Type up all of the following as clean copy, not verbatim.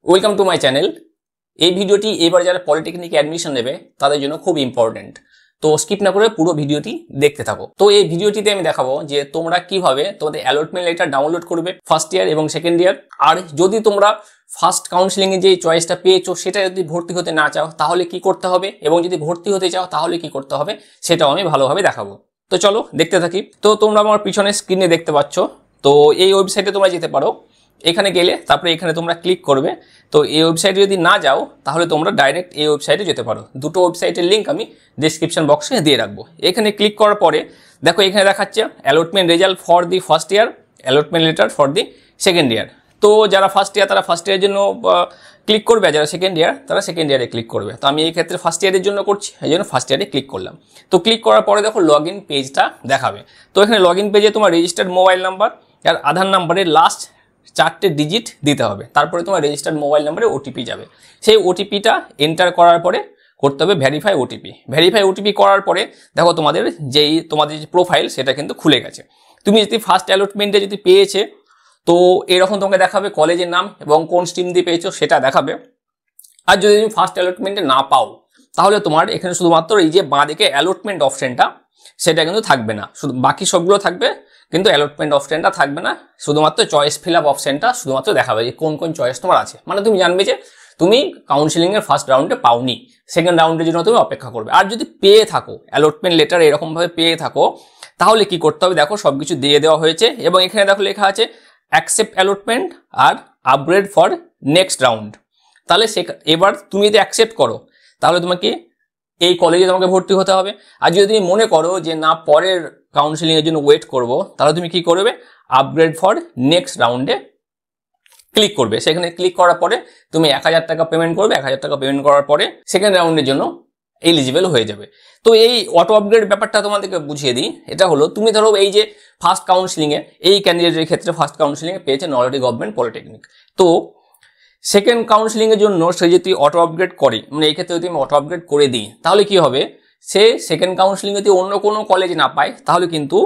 Welcome to my channel. এই ভিডিওটি এবার যারা পলিটেকনিক অ্যাডমিশন নেবে তাদের জন্য খুব ইম্পর্টেন্ট, তো স্কিপ না করে পুরো ভিডিওটি দেখতে থাকো। তো এই ভিডিওটিতে আমি দেখাবো যে তোমরা কিভাবে তোমাদের অ্যালটমেন্ট লেটার ডাউনলোড করবে ফার্স্ট ইয়ার এবং সেকেন্ড ইয়ার। আর যদি তোমরা ফার্স্ট কাউন্সিলিং এ যে চয়েসটা পেয়েছো সেটা যদি ভর্তি হতে না চাও তাহলে কি করতে হবে, এবং যদি ভর্তি হতে চাও তাহলে কি করতে হবে সেটাও আমি ভালোভাবে দেখাবো। তো চলো দেখতে থাকি। তো তোমরা আমার পিছনে স্ক্রিনে দেখতে পাচ্ছ, তো এই ওয়েবসাইটে তোমরা যেতে পারো। এখানে গেলে তারপরে এখানে তোমরা ক্লিক করবে। তো এই ওয়েবসাইটে যদি না যাও তাহলে তোমরা ডাইরেক্ট এই ওয়েবসাইটে যেতে পারো। দুটো ওয়েবসাইটের লিঙ্ক আমি ডেসক্রিপশন বক্সে দিয়ে রাখবো। এখানে ক্লিক করার পরে দেখো এখানে দেখাচ্ছে allotment result for the first year, allotment letter for the second year. তো যারা ফার্স্ট ইয়ার তারা ফার্স্ট ইয়ারের জন্য ক্লিক করবে, আর যারা সেকেন্ড ইয়ার তারা সেকেন্ড ইয়ারে ক্লিক করবে। তো আমি এই ক্ষেত্রে ফার্স্ট ইয়ারের জন্য করছি, এই জন্য ফার্স্ট ইয়ারে ক্লিক করলাম। তো ক্লিক করার পরে দেখো লগ ইন পেজটা দেখাবে। তো এখানে লগ ইন পেজে তোমার রেজিস্টার্ড মোবাইল নাম্বার আর আধার নাম্বারের লাস্ট 4টে ডিজিট দিতে হবে, তারপরে তোমার রেজিস্টার্ড মোবাইল নাম্বারে ওটিপি যাবে। সেই ওটিপিটা এন্টার করার পরে করতে হবে ভেরিফাই ওটিপি। ভেরিফাই ওটিপি করার পরে দেখো তোমাদের যে প্রোফাইল সেটা কিন্তু খুলে গেছে। তুমি যদি ফার্স্ট অ্যালটমেন্টে যদি পেয়েছে তো এরকম তোমাকে দেখাবে কলেজের নাম এবং কোন স্ট্রিম দিয়ে পেয়েছো সেটা দেখাবে। আর যদি তুমি ফার্স্ট অ্যালটমেন্টে না পাও তাহলে তোমার এখানে শুধুমাত্র এই যে বাঁদিকে অ্যালটমেন্ট অপশনটা সেটা কিন্তু থাকবে না, শুধু বাকি সবগুলো থাকবে কিন্তু অ্যালটমেন্ট অপশনটা থাকবে না। শুধুমাত্র চয়েস ফিল আপ অপশনটা শুধুমাত্র দেখাবে যে কোন কোন চয়েস তোমার আছে। মানে তুমি জানবে যে তুমি কাউন্সিলিং এর ফার্স্ট রাউন্ডে পাওনি, সেকেন্ড রাউন্ডের জন্য তুমি অপেক্ষা করবে। আর যদি পেয়ে থাকো অ্যালটমেন্ট লেটার এরকম ভাবে পেয়ে থাকো তাহলে কি করতে হবে, দেখো সবকিছু দিয়ে দেওয়া হয়েছে এবং এখানে দেখো লেখা আছে অ্যাকসেপ্ট অ্যালটমেন্ট আর আপগ্রেড ফর নেক্সট রাউন্ড। তাহলে এবার তুমি যদি অ্যাকসেপ্ট করো তাহলে তোমাকে এই কলেজে তোমাকে ভর্তি হতে হবে। আর যদি তুমি মনে করো যে না পরের কাউন্সিলিং এর জন্য ওয়েট করব তাহলে তুমি কি করবে, আপগ্রেড ফর নেক্সট রাউন্ডে ক্লিক করবে। সেখানে ক্লিক করার পরে তুমি 1000 টাকা পেমেন্ট করবে। 1000 টাকা পেমেন্ট করার পরে সেকেন্ড রাউন্ডের জন্য এলিজিবল হয়ে যাবে। তো এই অটো আপগ্রেড ব্যাপারটা তোমাদেরকে বুঝিয়ে দিই। এটা হলো তুমি ধরো এই যে ফার্স্ট কাউন্সিলিং এ এই ক্যান্ডিডেটের ক্ষেত্রে ফার্স্ট কাউন্সিলিং এ পেয়েছে নলহাটি গভর্নমেন্ট পলিটেকনিক, তো সেকেন্ড কাউন্সিলিং এর জন্য সে যদি অটো আপগ্রেড করে, মানে এই ক্ষেত্রে যদি আমি অটো আপগ্রেড করে দিই তাহলে কি হবে, সে সেকেন্ড কাউন্সিলিং যদি অন্য কোনো কলেজ না পায় তাহলে কিন্তু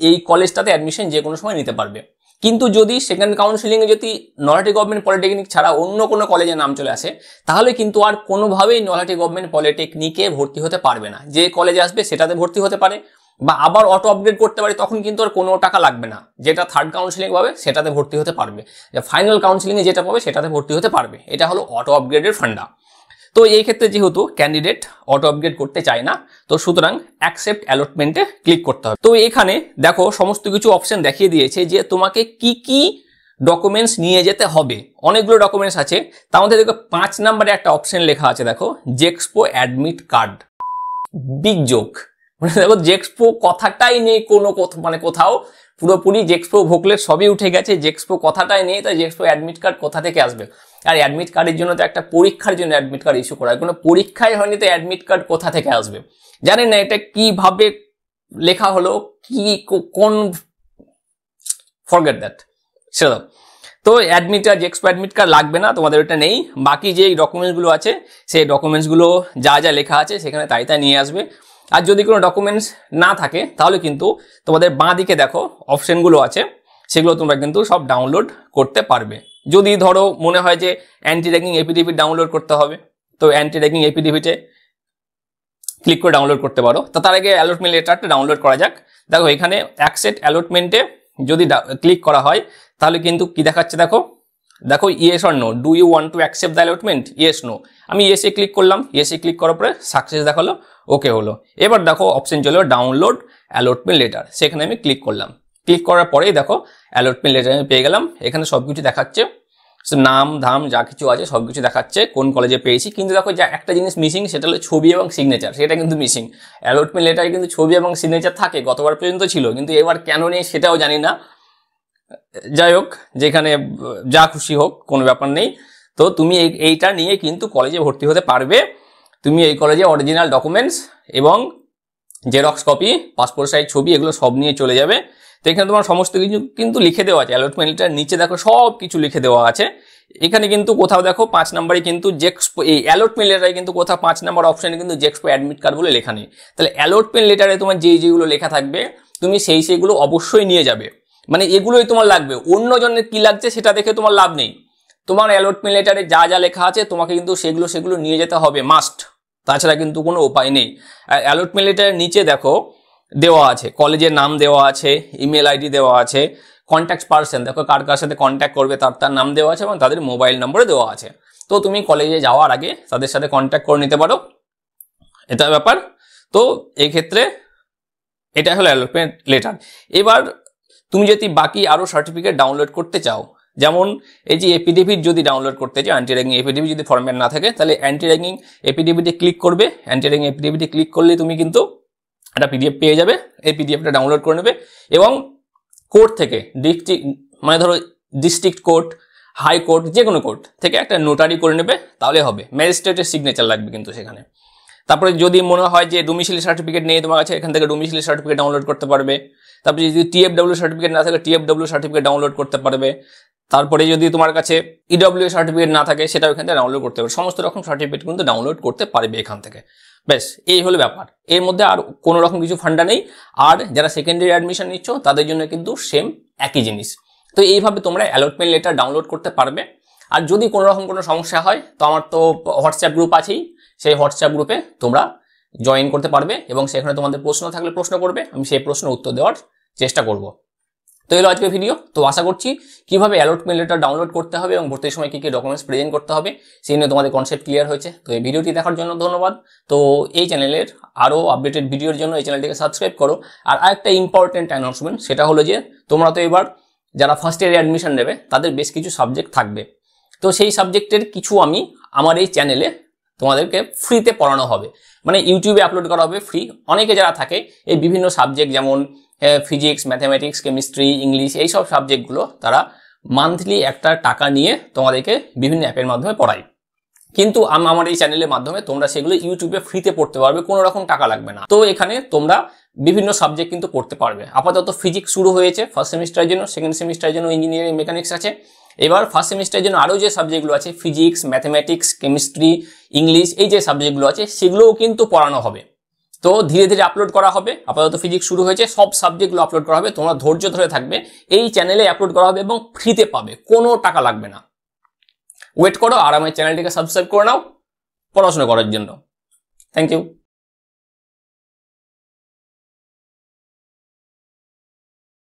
এই কলেজটাতে অ্যাডমিশন যে কোনো সময় নিতে পারবে। কিন্তু যদি সেকেন্ড কাউন্সিলিং এ যদি নলহাটি গভর্নমেন্ট পলিটেকনিক ছাড়া অন্য কোনো কলেজে নাম চলে আসে তাহলে কিন্তু আর কোনোভাবেই নলহাটি গভর্নমেন্ট পলিটেকনিকে ভর্তি হতে পারবে না। যে কলেজে আসবে সেটাতে ভর্তি হতে পারে বা আবার অটো আপগ্রেড করতে পারে, তখন কিন্তু আর কোনো টাকা লাগবে না। যেটা থার্ড কাউন্সিলিং পাবে সেটাতে ভর্তি হতে পারবে, ফাইনাল কাউন্সিলিং এ যেটা পাবে সেটাতে ভর্তি হতে পারবে। এটা হলো অটো আপগ্রেডের ফান্ডা। তো এই ক্ষেত্রে যেহেতু ক্যান্ডিডেট অটো আপগ্রেড করতে চায় না তো সুতরাং অ্যাকসেপ্ট অ্যালটমেন্টে ক্লিক করতে হবে। তো এখানে দেখো সমস্ত কিছু অপশন দেখিয়ে দিয়েছে যে তোমাকে কি কি ডকুমেন্টস নিয়ে যেতে হবে। অনেকগুলো ডকুমেন্টস আছে, তার মধ্যে দেখো 5 নম্বরে একটা অপশন লেখা আছে, দেখো জেক্সপো অ্যাডমিট কার্ড। বিগ জোক, মানে দেখো জেক্সপো কথাটাই নেই কোনো মানে কোথাও, পুরোপুরি জেক্সপো ভোকলেট সবই উঠে গেছে, জেক্সপো কথাটাই নেই। তাই জেক্সপো অ্যাডমিট কার্ড কোথা থেকে আসবে? আর অ্যাডমিট কার্ডের জন্য তো একটা পরীক্ষার জন্য অ্যাডমিট কার্ড ইস্যু করা হয়, কোনো পরীক্ষাই হয়নি তো অ্যাডমিট কার্ড কোথা থেকে আসবে জানেন না। এটা কিভাবে লেখা হলো, কি কোন ফরগেট দ্যাট, সেটা দাও। তো অ্যাডমিট আর জেক্সপো অ্যাডমিট কার্ড লাগবে না, তোমাদের ওটা নেই। বাকি যে ডকুমেন্টসগুলো আছে সেই ডকুমেন্টসগুলো যা যা লেখা আছে সেখানে তাই তাই নিয়ে আসবে। আর যদি কোনো ডকুমেন্টস না থাকে তাহলে কিন্তু তোমাদের বাঁ দিকে দেখো অপশনগুলো আছে, সেগুলো তোমরা কিন্তু সব ডাউনলোড করতে পারবে। যদি ধরো মনে হয় যে অ্যান্টি র্যাগিং এপিডিভিট ডাউনলোড করতে হবে তো অ্যান্টি র্যাগিং এপিডিভিটে ক্লিক করে ডাউনলোড করতে পারো। তো তার আগে অ্যালটমেন্ট লেটারটা ডাউনলোড করা যাক। দেখো এখানে অ্যাকসেপ্ট অ্যালটমেন্টে যদি ক্লিক করা হয় তাহলে কিন্তু কি দেখাচ্ছে, দেখো দেখো yes or no, do you want to accept the allotment, yes no. আমি ইয়েসে ক্লিক করলাম, ইয়েসে ক্লিক করার পরে সাকসেস দেখালো, ওকে হলো। এবার দেখো অপশন চলো ডাউনলোড অ্যালটমেন্ট লেটার, সেখানে আমি ক্লিক করলাম। ক্লিক করার পরেই দেখো অ্যালটমেন্ট লেটার আমি পেয়ে গেলাম। এখানে সবকিছু দেখাচ্ছে, নাম ধাম যা কিছু আছে সবকিছু দেখাচ্ছে, কোন কলেজে পেয়েছি। কিন্তু দেখো যা একটা জিনিস মিসিং সেটা হলো ছবি এবং সিগনেচার, সেটা কিন্তু মিসিং। অ্যালটমেন্ট লেটারে কিন্তু ছবি এবং সিগনেচার থাকে, গতবার পর্যন্ত ছিল, কিন্তু এবার কেন নেই সেটাও জানি না। যাই হোক, যেখানে যা খুশি হোক কোনো ব্যাপার নেই। তো তুমি এইটা নিয়ে কিন্তু কলেজে ভর্তি হতে পারবে। তুমি এই কলেজে অরিজিনাল ডকুমেন্টস এবং জেরক্স কপি, পাসপোর্ট সাইজ ছবি এগুলো সব নিয়ে চলে যাবে। তো এখানে তোমার সমস্ত কিছু কিন্তু লিখে দেওয়া আছে, অ্যালটমেন্ট লেটার নিচে দেখো সব কিছু লিখে দেওয়া আছে। এখানে কিন্তু কোথাও দেখো 5 নম্বরে কিন্তু জেক্সপো, এই অ্যালটমেন্ট লেটারে কিন্তু কোথাও 5 নম্বর অপশনে কিন্তু জেক্সপো অ্যাডমিট কার্ড বলে লেখা নেই। তাহলে অ্যালটমেন্ট লেটারে তোমার যেগুলো লেখা থাকবে তুমি সেইগুলো অবশ্যই নিয়ে যাবে, মানে এগুলোই তোমার লাগবে। অন্য জনের কি লাগছে সেটা দেখে তোমার লাভ নেই। তোমার অ্যালটমেন্ট লেটারে যা যা লেখা আছে তোমাকে কিন্তু সেগুলো নিয়ে যেতে হবে মাস্ট, তাছাড়া কিন্তু কোনো উপায় নেই। অ্যালটমেন্ট লেটারের নিচে দেখো দেওয়া আছে কলেজের নাম দেওয়া আছে, ইমেল আইডি দেওয়া আছে, কন্ট্যাক্ট পার্সন দেখো কার কার সাথে কন্ট্যাক্ট করবে তার নাম দেওয়া আছে এবং তাদের মোবাইল নম্বরে দেওয়া আছে। তো তুমি কলেজে যাওয়ার আগে তাদের সাথে কন্ট্যাক্ট করে নিতে পারো, এটা ব্যাপার। তো এই ক্ষেত্রে এটা হলো অ্যালটমেন্ট লেটার। এবার তুমি যদি বাকি আরো সার্টিফিকেট ডাউনলোড করতে চাও, যেমন এই যে এপিডেভিট যদি ডাউনলোড করতে চাও, অ্যান্টি র্যাগিং এপিডেভিট যদি ফরম্যাট না থাকে তাহলে অ্যান্টি র্যাগিং এপিডেভিটে ক্লিক করবে। অ্যান্টি র্যাগিং এপিডেভিটে ক্লিক করলে তুমি কিন্তু একটা পিডিএফ পেয়ে যাবে, এই পিডিএফটা ডাউনলোড করে নেবে এবং কোর্ট থেকে মানে ধরো ডিস্ট্রিক্ট কোর্ট, হাইকোর্ট, যে কোনো কোর্ট থেকে একটা নোটারি করে নেবে, তাহলে হবে। ম্যাজিস্ট্রেটের সিগনেচার লাগবে কিন্তু সেখানে। তারপরে যদি মনে হয় যে ডোমিসাইল সার্টিফিকেট নেই তোমার কাছে, এখান থেকে ডোমিসাইল সার্টিফিকেট ডাউনলোড করতে পারবে। তারপরে যদি টিএফডব্লিউ সার্টিফিকেট না থাকে টিএফডব্লিউ সার্টিফিকেট ডাউনলোড করতে পারবে। তারপরে যদি তোমার কাছে ইডব্লিউ সার্টিফিকেট না থাকে সেটাও এখান থেকে ডাউনলোড করতে পারবে। সমস্ত রকম সার্টিফিকেট কিন্তু ডাউনলোড করতে পারবে এখান থেকে। ব্যাস এই হলো ব্যাপার, এর মধ্যে আর কোনো রকম কিছু ফান্ডা নেই। আর যারা সেকেন্ডারি অ্যাডমিশন নিচ্ছ তাদের জন্য কিন্তু সেম একই জিনিস। তো এইভাবে তোমরা অ্যালটমেন্ট লেটার ডাউনলোড করতে পারবে। আর যদি কোনো রকম কোনো সমস্যা হয় তো আমার তো হোয়াটসঅ্যাপ গ্রুপ আছেই, সেই হোয়াটসঅ্যাপ গ্রুপে তোমরা জয়েন করতে পারবে এবং সেখানে তোমাদের প্রশ্ন থাকলে প্রশ্ন করবে, আমি সেই প্রশ্নের উত্তর দেওয়ার চেষ্টা করব। তো এলো আজকের ভিডিও। তো আশা করছি কিভাবে অ্যালটমেন্ট লেটার ডাউনলোড করতে হবে এবং ভর্তির সময় কি কি ডকুমেন্টস প্রেজেন্ট করতে হবে সেই নিয়ে তোমাদের কনসেপ্ট ক্লিয়ার হয়েছে। তো এই ভিডিওটি দেখার জন্য ধন্যবাদ। তো এই চ্যানেলের আরও আপডেটেড ভিডিওর জন্য এই চ্যানেলটিকে সাবস্ক্রাইব করো। আর আরেকটা ইম্পর্টেন্ট অ্যানাউন্সমেন্ট, সেটা হলো যে তোমরা তো এবার যারা ফার্স্ট ইয়ারে অ্যাডমিশন নেবে তাদের বেশ কিছু সাবজেক্ট থাকবে। তো সেই সাবজেক্টের কিছু আমি আমার এই চ্যানেলে তোমাদেরকে ফ্রিতে পড়ানো হবে, মানে ইউটিউবে আপলোড করা হবে ফ্রি। অনেকে যারা থাকে এই বিভিন্ন সাবজেক্ট যেমন ফিজিক্স, ম্যাথামেটিক্স, কেমিস্ট্রি, ইংলিশ, এইসব সাবজেক্টগুলো তারা মান্থলি একটা টাকা নিয়ে তোমাদেরকে বিভিন্ন অ্যাপের মাধ্যমে পড়ায়। কিন্তু আমার এই চ্যানেলের মাধ্যমে তোমরা সেগুলো ইউটিউবে ফ্রিতে পড়তে পারবে, কোনো রকম টাকা লাগবে না। তো এখানে তোমরা বিভিন্ন সাবজেক্ট কিন্তু পড়তে পারবে। আপাতত ফিজিক্স শুরু হয়েছে ফার্স্ট সেমিস্টারের জন্য, সেকেন্ড সেমিস্টারের জন্য ইঞ্জিনিয়ারিং মেকানিক্স আছে। এবার ফার্স্ট সেমিস্টারের জন্য আরও যে সাবজেক্টগুলো আছে ফিজিক্স, ম্যাথামেটিক্স, কেমিস্ট্রি, ইংলিশ, এই যে সাবজেক্টগুলো আছে সেগুলোও কিন্তু পড়ানো হবে। তো ধীরে ধীরে আপলোড করা হবে। আপাতত ফিজিক্স শুরু হয়েছে, সব সাবজেক্টগুলো আপলোড করা হবে। তোমরা ধৈর্য ধরে থাকবে, এই চ্যানেলে আপলোড করা হবে এবং ফ্রিতে পাবে, কোনো টাকা লাগবে না। ওয়েট করো আর আমার চ্যানেলটিকে সাবস্ক্রাইব করে নাও পড়াশোনা করার জন্য। Thank you.